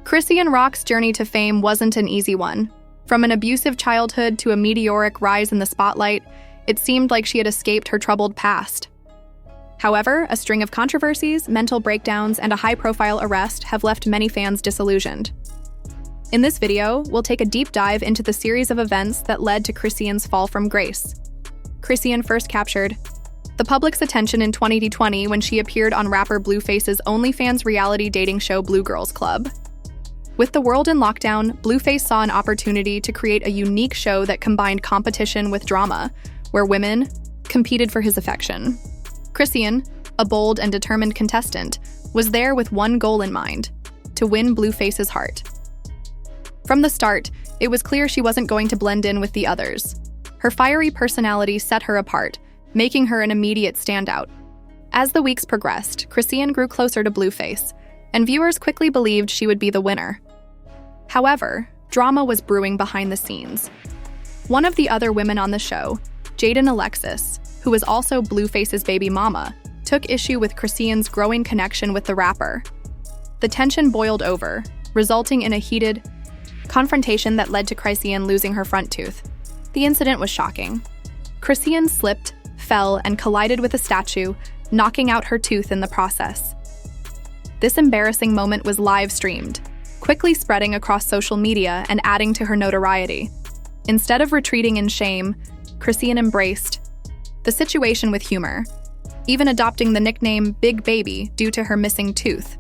Chrisean Rock's journey to fame wasn't an easy one. From an abusive childhood to a meteoric rise in the spotlight, it seemed like she had escaped her troubled past. However, a string of controversies, mental breakdowns, and a high-profile arrest have left many fans disillusioned. In this video, we'll take a deep dive into the series of events that led to Chrisean's fall from grace. Chrisean first captured the public's attention in 2020 when she appeared on rapper Blueface's OnlyFans reality dating show Blue Girls Club. With the world in lockdown, Blueface saw an opportunity to create a unique show that combined competition with drama, where women competed for his affection. Chrisean, a bold and determined contestant, was there with one goal in mind: to win Blueface's heart. From the start, it was clear she wasn't going to blend in with the others. Her fiery personality set her apart, making her an immediate standout. As the weeks progressed, Chrisean grew closer to Blueface, and viewers quickly believed she would be the winner. However, drama was brewing behind the scenes. One of the other women on the show, Jaden Alexis, who was also Blueface's baby mama, took issue with Chrisean's growing connection with the rapper. The tension boiled over, resulting in a heated confrontation that led to Chrisean losing her front tooth. The incident was shocking. Chrisean slipped, fell, and collided with a statue, knocking out her tooth in the process. This embarrassing moment was live-streamed, quickly spreading across social media and adding to her notoriety. Instead of retreating in shame, Chrisean embraced the situation with humor, even adopting the nickname Big Baby due to her missing tooth.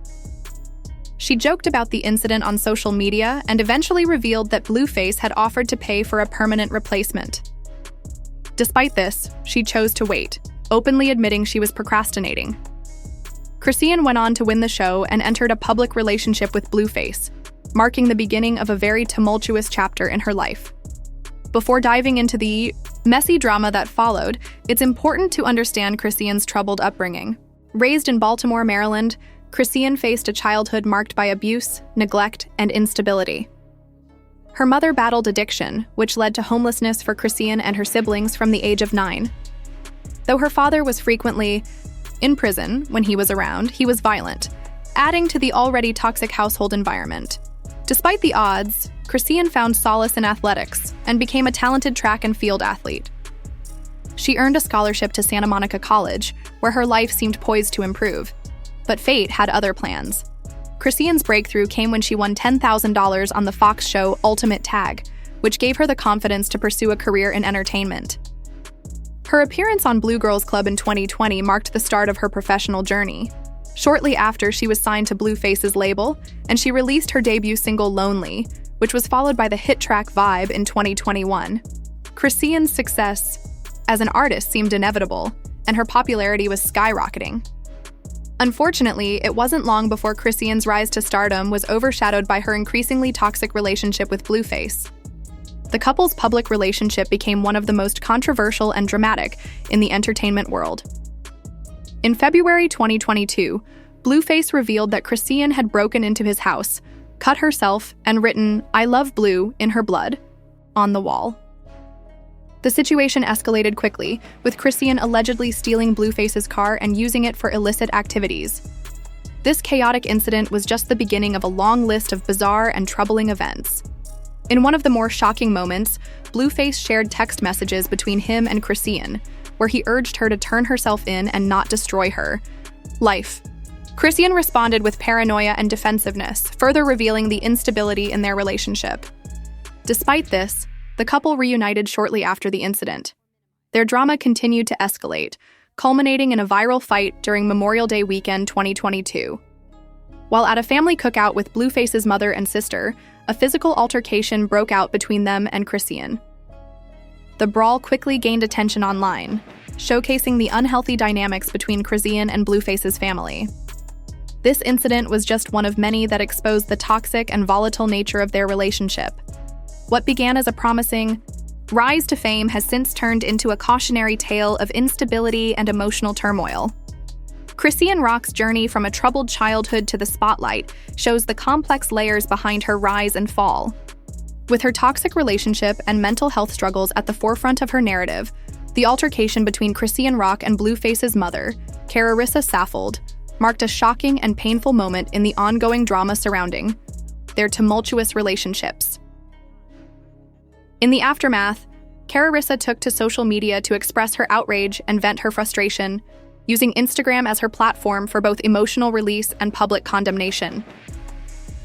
She joked about the incident on social media and eventually revealed that Blueface had offered to pay for a permanent replacement. Despite this, she chose to wait, openly admitting she was procrastinating. Chrisean went on to win the show and entered a public relationship with Blueface, marking the beginning of a very tumultuous chapter in her life. Before diving into the messy drama that followed, it's important to understand Chrisean's troubled upbringing. Raised in Baltimore, Maryland, Chrisean faced a childhood marked by abuse, neglect, and instability. Her mother battled addiction, which led to homelessness for Chrisean and her siblings from the age of 9. Though her father was frequently in prison when he was around, he was violent, adding to the already toxic household environment. Despite the odds, Chrisean found solace in athletics and became a talented track and field athlete. She earned a scholarship to Santa Monica College, where her life seemed poised to improve. But fate had other plans. Chrisean's breakthrough came when she won $10,000 on the Fox show Ultimate Tag, which gave her the confidence to pursue a career in entertainment. Her appearance on Blue Girls Club in 2020 marked the start of her professional journey. Shortly after, she was signed to Blueface's label, and she released her debut single Lonely, which was followed by the hit track Vibe in 2021. Chrisean's success as an artist seemed inevitable, and her popularity was skyrocketing. Unfortunately, it wasn't long before Chrisean's rise to stardom was overshadowed by her increasingly toxic relationship with Blueface. The couple's public relationship became one of the most controversial and dramatic in the entertainment world. In February 2022, Blueface revealed that Chrisean had broken into his house, cut herself, and written "I love Blue" in her blood on the wall. The situation escalated quickly, with Chrisean allegedly stealing Blueface's car and using it for illicit activities. This chaotic incident was just the beginning of a long list of bizarre and troubling events. In one of the more shocking moments, Blueface shared text messages between him and Chrisean, where he urged her to turn herself in and not destroy her life. Chrisean responded with paranoia and defensiveness, further revealing the instability in their relationship. Despite this, the couple reunited shortly after the incident. Their drama continued to escalate, culminating in a viral fight during Memorial Day weekend 2022. While at a family cookout with Blueface's mother and sister, a physical altercation broke out between them and Chrisean. The brawl quickly gained attention online, showcasing the unhealthy dynamics between Chrisean and Blueface's family. This incident was just one of many that exposed the toxic and volatile nature of their relationship. What began as a promising rise to fame has since turned into a cautionary tale of instability and emotional turmoil. Chrisean Rock's journey from a troubled childhood to the spotlight shows the complex layers behind her rise and fall. With her toxic relationship and mental health struggles at the forefront of her narrative, the altercation between Chrisean Rock and Blueface's mother, Carissa Saffold, marked a shocking and painful moment in the ongoing drama surrounding their tumultuous relationships. In the aftermath, Chrisean took to social media to express her outrage and vent her frustration, using Instagram as her platform for both emotional release and public condemnation.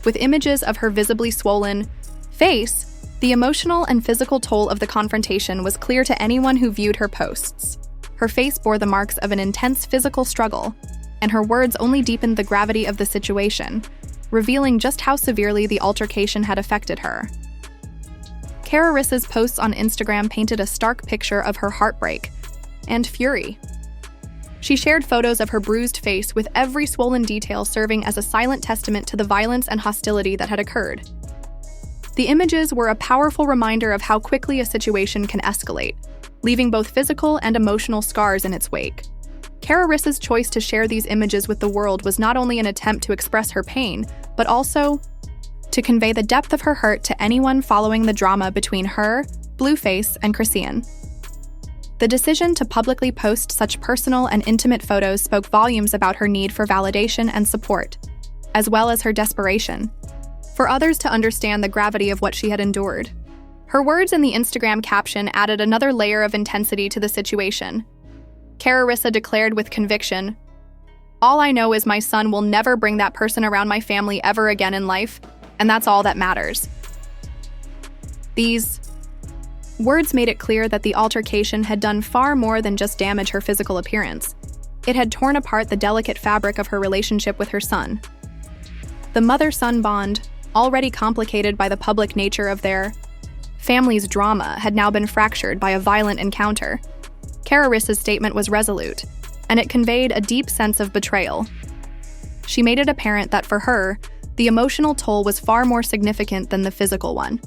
With images of her visibly swollen face, the emotional and physical toll of the confrontation was clear to anyone who viewed her posts. Her face bore the marks of an intense physical struggle, and her words only deepened the gravity of the situation, revealing just how severely the altercation had affected her. Chrisean's posts on Instagram painted a stark picture of her heartbreak and fury. She shared photos of her bruised face, with every swollen detail serving as a silent testament to the violence and hostility that had occurred. The images were a powerful reminder of how quickly a situation can escalate, leaving both physical and emotional scars in its wake. Chrisean's choice to share these images with the world was not only an attempt to express her pain, but also to convey the depth of her hurt to anyone following the drama between her, Blueface, and Chrisean. The decision to publicly post such personal and intimate photos spoke volumes about her need for validation and support, as well as her desperation for others to understand the gravity of what she had endured. Her words in the Instagram caption added another layer of intensity to the situation. Chrisean declared with conviction, "All I know is my son will never bring that person around my family ever again in life, and that's all that matters." These words made it clear that the altercation had done far more than just damage her physical appearance. It had torn apart the delicate fabric of her relationship with her son. The mother-son bond, already complicated by the public nature of their family's drama, had now been fractured by a violent encounter. Chrisean's statement was resolute, and it conveyed a deep sense of betrayal. She made it apparent that for her, the emotional toll was far more significant than the physical one.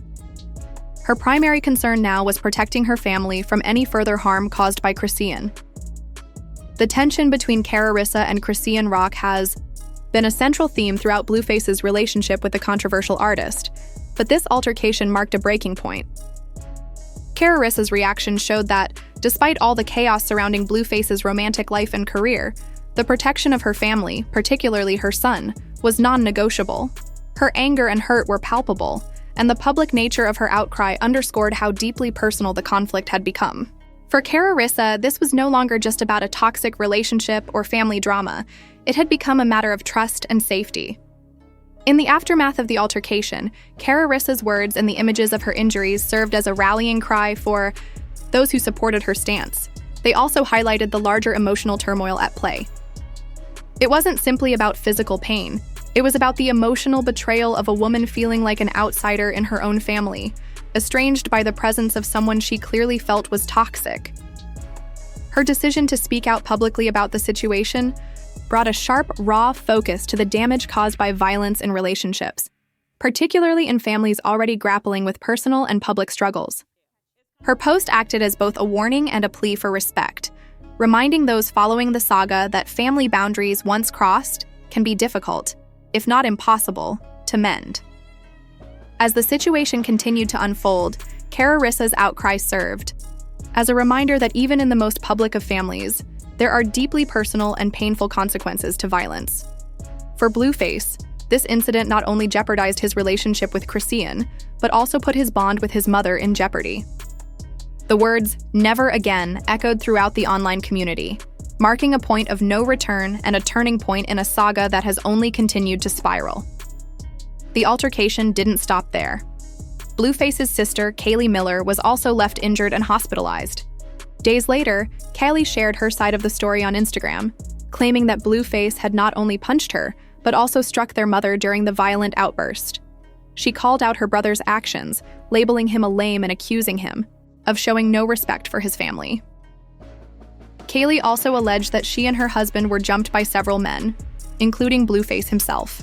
Her primary concern now was protecting her family from any further harm caused by Chrisean. The tension between Chrisean and Chrisean Rock has been a central theme throughout Blueface's relationship with the controversial artist, but this altercation marked a breaking point. Chrisean's reaction showed that, despite all the chaos surrounding Blueface's romantic life and career, the protection of her family, particularly her son, was non-negotiable. Her anger and hurt were palpable, and the public nature of her outcry underscored how deeply personal the conflict had become. For Chrisean, this was no longer just about a toxic relationship or family drama. It had become a matter of trust and safety. In the aftermath of the altercation, Chrisean's words and the images of her injuries served as a rallying cry for those who supported her stance. They also highlighted the larger emotional turmoil at play. It wasn't simply about physical pain. It was about the emotional betrayal of a woman feeling like an outsider in her own family, estranged by the presence of someone she clearly felt was toxic. Her decision to speak out publicly about the situation brought a sharp, raw focus to the damage caused by violence in relationships, particularly in families already grappling with personal and public struggles. Her post acted as both a warning and a plea for respect, reminding those following the saga that family boundaries once crossed can be difficult, if not impossible, to mend. As the situation continued to unfold, Chrisean's outcry served as a reminder that even in the most public of families, there are deeply personal and painful consequences to violence. For Blueface, this incident not only jeopardized his relationship with Chrisean, but also put his bond with his mother in jeopardy. The words "never again" echoed throughout the online community, marking a point of no return and a turning point in a saga that has only continued to spiral. The altercation didn't stop there. Blueface's sister, Kaylee Miller, was also left injured and hospitalized. Days later, Kaylee shared her side of the story on Instagram, claiming that Blueface had not only punched her, but also struck their mother during the violent outburst. She called out her brother's actions, labeling him a lame and accusing him of showing no respect for his family. Kaylee also alleged that she and her husband were jumped by several men, including Blueface himself.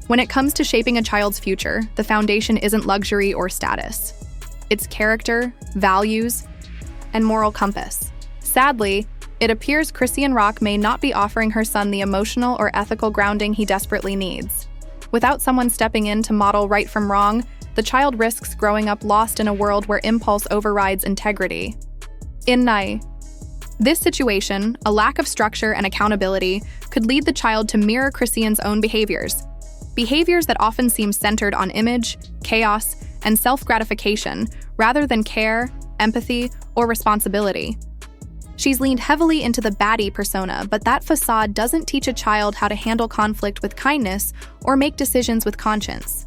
When it comes to shaping a child's future, the foundation isn't luxury or status. It's character, values, and moral compass. Sadly, it appears Chrisean Rock may not be offering her son the emotional or ethical grounding he desperately needs. Without someone stepping in to model right from wrong, the child risks growing up lost in a world where impulse overrides integrity. In this situation, a lack of structure and accountability could lead the child to mirror Chrisean's own behaviors, behaviors that often seem centered on image, chaos, and self-gratification rather than care, empathy, or responsibility. She's leaned heavily into the baddie persona, but that facade doesn't teach a child how to handle conflict with kindness or make decisions with conscience.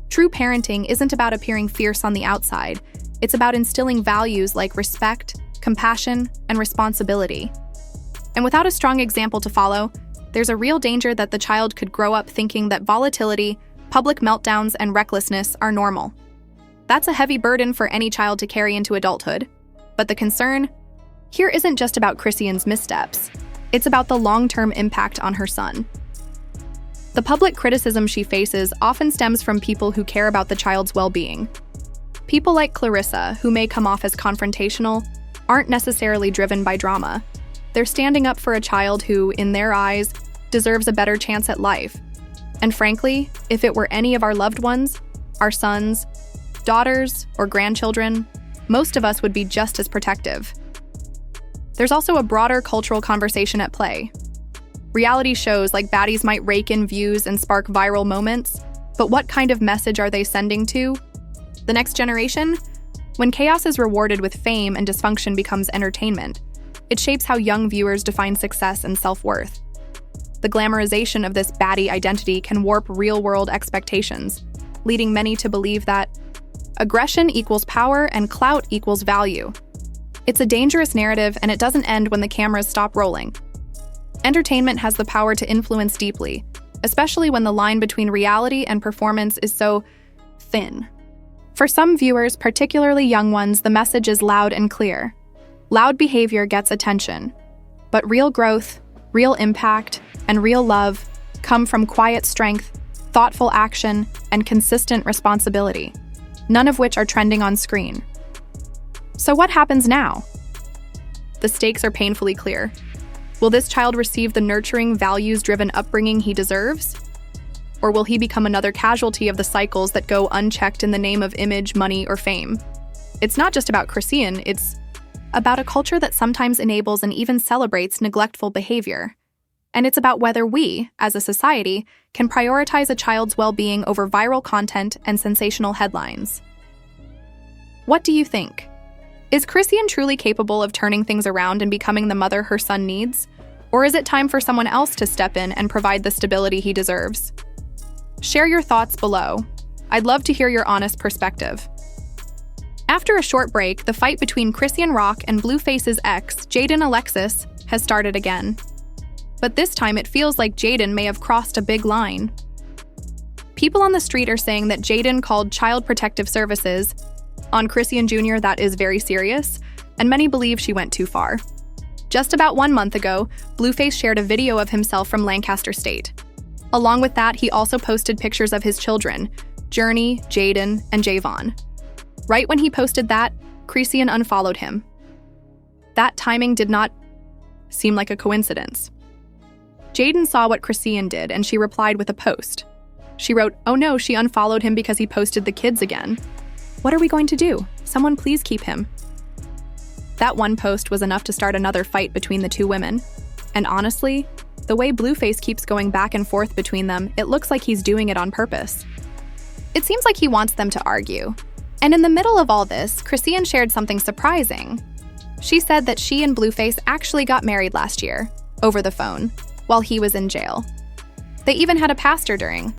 True parenting isn't about appearing fierce on the outside. It's about instilling values like respect, compassion, and responsibility. And without a strong example to follow, there's a real danger that the child could grow up thinking that volatility, public meltdowns, and recklessness are normal. That's a heavy burden for any child to carry into adulthood. But the concern here isn't just about Chrisean's missteps. It's about the long-term impact on her son. The public criticism she faces often stems from people who care about the child's well-being. People like Clarissa, who may come off as confrontational, aren't necessarily driven by drama. They're standing up for a child who, in their eyes, deserves a better chance at life. And frankly, if it were any of our loved ones, our sons, daughters, or grandchildren, most of us would be just as protective. There's also a broader cultural conversation at play. Reality shows like baddies might rake in views and spark viral moments, but what kind of message are they sending to the next generation? When chaos is rewarded with fame and dysfunction becomes entertainment, it shapes how young viewers define success and self-worth. The glamorization of this baddie identity can warp real-world expectations, leading many to believe that aggression equals power and clout equals value. It's a dangerous narrative, and it doesn't end when the cameras stop rolling. Entertainment has the power to influence deeply, especially when the line between reality and performance is so thin. For some viewers, particularly young ones, the message is loud and clear. Loud behavior gets attention, but real growth, real impact, and real love come from quiet strength, thoughtful action, and consistent responsibility, none of which are trending on screen. So what happens now? The stakes are painfully clear. Will this child receive the nurturing, values-driven upbringing he deserves? Or will he become another casualty of the cycles that go unchecked in the name of image, money, or fame? It's not just about Chrisean, it's about a culture that sometimes enables and even celebrates neglectful behavior. And it's about whether we, as a society, can prioritize a child's well-being over viral content and sensational headlines. What do you think? Is Chrisean truly capable of turning things around and becoming the mother her son needs? Or is it time for someone else to step in and provide the stability he deserves? Share your thoughts below. I'd love to hear your honest perspective. After a short break, the fight between Chrisean Rock and Blueface's ex, Jaden Alexis, has started again. But this time it feels like Jaden may have crossed a big line. People on the street are saying that Jaden called Child Protective Services on Chrisean Jr. That is very serious, and many believe she went too far. Just about 1 month ago, Blueface shared a video of himself from Lancaster State. Along with that, he also posted pictures of his children, Journey, Jaden, and Javon. Right when he posted that, Chrisean unfollowed him. That timing did not seem like a coincidence. Jaden saw what Chrisean did, and she replied with a post. She wrote, "Oh no, she unfollowed him because he posted the kids again. What are we going to do? Someone please keep him." That one post was enough to start another fight between the two women. And honestly, the way Blueface keeps going back and forth between them, it looks like he's doing it on purpose. It seems like he wants them to argue. And in the middle of all this, Chrisean shared something surprising. She said that she and Blueface actually got married last year, over the phone, while he was in jail. They even had a pastor during